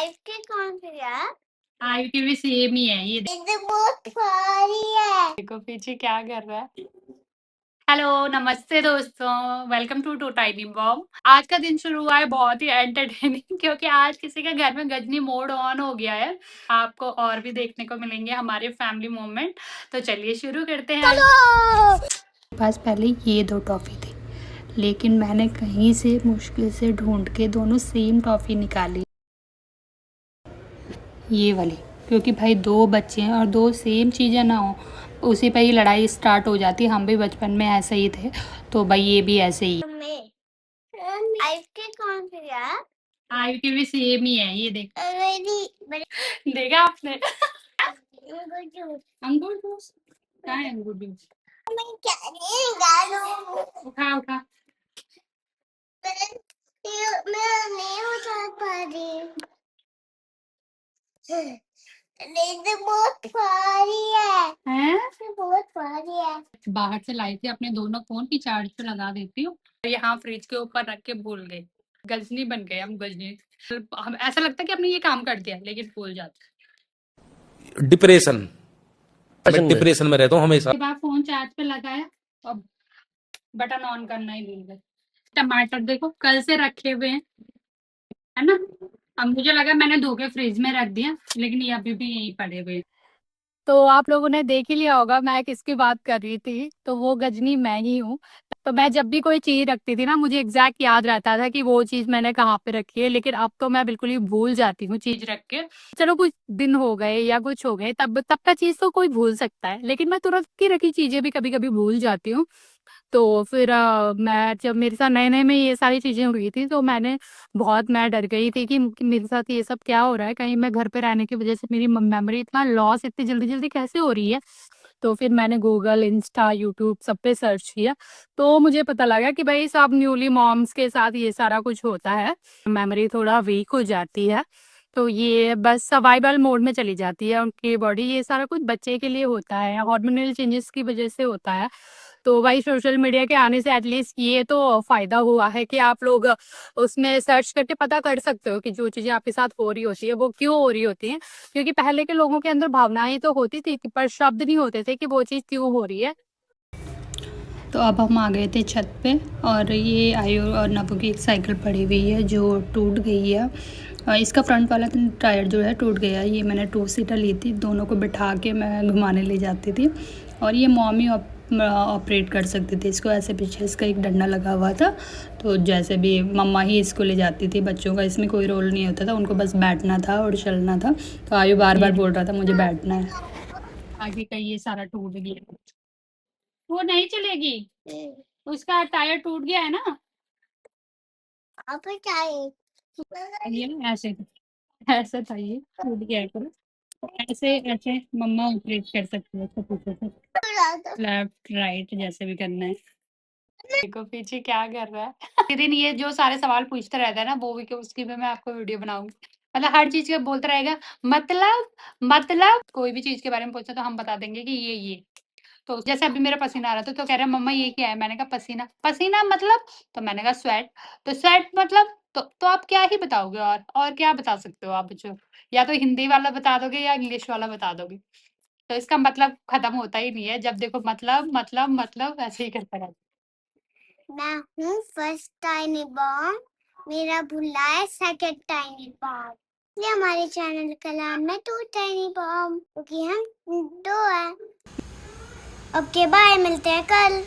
इसके कौन सी यार? आई की भी सेम ही है ये। इधर बहुत भारी है। देखो पीछे क्या कर रहा है। हेलो नमस्ते दोस्तों, वेलकम टू टाइनी बॉम। आज का दिन शुरू हुआ है बहुत ही एंटरटेनिंग क्योंकि आज किसी के घर में गजनी मोड ऑन हो गया है। आपको और भी देखने को मिलेंगे हमारे फैमिली मोमेंट। तो चलिए शुरू करते हैं। पास पहले ये दो टॉफी थी, लेकिन मैंने कहीं से मुश्किल से ढूंढ के दोनों सेम टॉफी निकाली, ये वाली। क्योंकि भाई दो बच्चे हैं और दो सेम चीज़ें ना हो, उसी पे ही लड़ाई स्टार्ट हो जाती। हम भी बचपन में ऐसे ही थे, तो भाई ये भी ऐसे ही। इसके कौन सी यार? आई की भी सेम ही है ये। देखा आपने? अंगूर जूस कहाँ है? अंगूर जूस उठा उठा। मैं नहीं उठा पा रही। बहुत भारी है। बहुत भारी है। बाहर से लाई थी, अपने दोनों फोन की चार्ज पे लगा देती हूँ। यहाँ फ्रिज के ऊपर रख के भूल गए। गजनी बन गए हम, गजनी। हम ऐसा लगता है कि हमने ये काम कर दिया, लेकिन भूल जाते। डिप्रेशन मैं डिप्रेशन में रहता हूँ हमेशा। जब आप फोन चार्ज पे लगाया और बटन ऑन करना ही भूल गए। टमाटर देखो कल से रखे हुए हैं, है ना। अब मुझे लगा मैंने धो के फ्रिज में रख दिया, लेकिन ये अभी भी यहीं पड़े हुए हैं। तो आप लोगों ने देख ही लिया होगा मैं किसकी बात कर रही थी, तो वो गजनी मैं ही हूँ। तो मैं जब भी कोई चीज रखती थी ना, मुझे एग्जैक्ट याद रहता था कि वो चीज मैंने कहाँ पे रखी है, लेकिन अब तो मैं बिल्कुल ही भूल जाती हूँ चीज रख के। चलो कुछ दिन हो गए या कुछ हो गए, तब तब का चीज तो कोई भूल सकता है, लेकिन मैं तुरंत की रखी चीजें भी कभी कभी भूल जाती हूँ। तो फिर मैं जब मेरे साथ नए-नए में ये सारी चीज़ें हुई थी, तो मैं डर गई थी कि मेरे साथ ये सब क्या हो रहा है? कहीं मैं घर पे रहने की वज़ह से मेरी म मेमोरी इतना लॉस इतनी जल्दी-जल्दी कैसे हो रही है? तो फिर मैंने गूगल, इंस्टा, यूट्यूब सब पे सर्च किया, तो मुझे पता लगा कि भई सब न्यूली मॉम्स के साथ ये सारा कुछ होता है। मेमोरी थोड़ा वीक हो जाती है, तो ये बस सर्वाइवल मोड में चली जाती है उनकी बॉडी। ये सारा कुछ बच्चे के लिए होता है, हार्मोनल चेंजेस की वज़ह से होता है। तो भाई सोशल मीडिया के आने से एटलीस्ट ये तो फ़ायदा हुआ है कि आप लोग उसमें सर्च करके पता कर सकते हो कि जो चीज़ें आपके साथ हो रही होती है वो क्यों हो रही होती हैं। क्योंकि पहले के लोगों के अंदर भावनाएँ तो होती थी पर शब्द नहीं होते थे कि वो चीज़ क्यों हो रही है। तो अब हम आ गए थे छत पे, और ये आयु और नबू की एक साइकिल पड़ी हुई है जो टूट गई है। इसका फ्रंट वाला टायर जो है टूट गया है। ये मैंने 2 सीटर ली थी, दोनों को बिठा के मैं घुमाने ले जाती थी, और ये मॉम ही ऑपरेट कर सकती थी इसको। ऐसे पीछे इसका एक डंडा लगा हुआ था, तो जैसे भी मम्मा ही इसको ले जाती थी। बच्चों का इसमें कोई रोल नहीं होता था, उनको बस बैठना था और चलना था। तो आयु बार बार बोल रहा था मुझे बैठना है। आगे का ये सारा टूट गया, वो नहीं चलेगी, उसका टायर टूट गया है ना। अब क्या है? ये ना ऐसे ऐसा था, ये टूट गया है पूरा। ऐसे ऐसे मम्मा ऑपरेट कर सकती है इसको पीछे से, लेफ्ट राइट जैसे भी करना है। देखो पीछे क्या कर रहा है। दिन ये जो सारे सवाल पूछता रहता है ना, वो भी उसकी भी मैं आपको वीडियो बनाऊंगी। मतलब हर चीज का बोलता रहेगा, मतलब कोई भी चीज के बारे में पूछा तो हम बता देंगे कि ये। तो जैसे अभी मेरा पसीना आ रहा था, तो कह रहा है मम्मा ये क्या है? मैंने कहा पसीना। पसीना मतलब? तो मैंने कहा स्वेट। तो स्वेट मतलब? तो आप क्या ही बताओगे? और क्या बता सकते हो आप मुझे? या तो हिंदी वाला बता दोगे या इंग्लिश वाला बता दोगे। तो इसका मतलब खत्म होता ही नहीं है, जब देखो मतलब ऐसे ही करता रहता है। मैं हूँ फर्स्ट टाइनी बॉम। मेरा भुला है सेकंड टाइनी बॉम। ये हमारे चैनल का नाम है टू टाइनी बॉम, क्योंकि हम दो हैं। ओके बाय, मिलते हैं कल।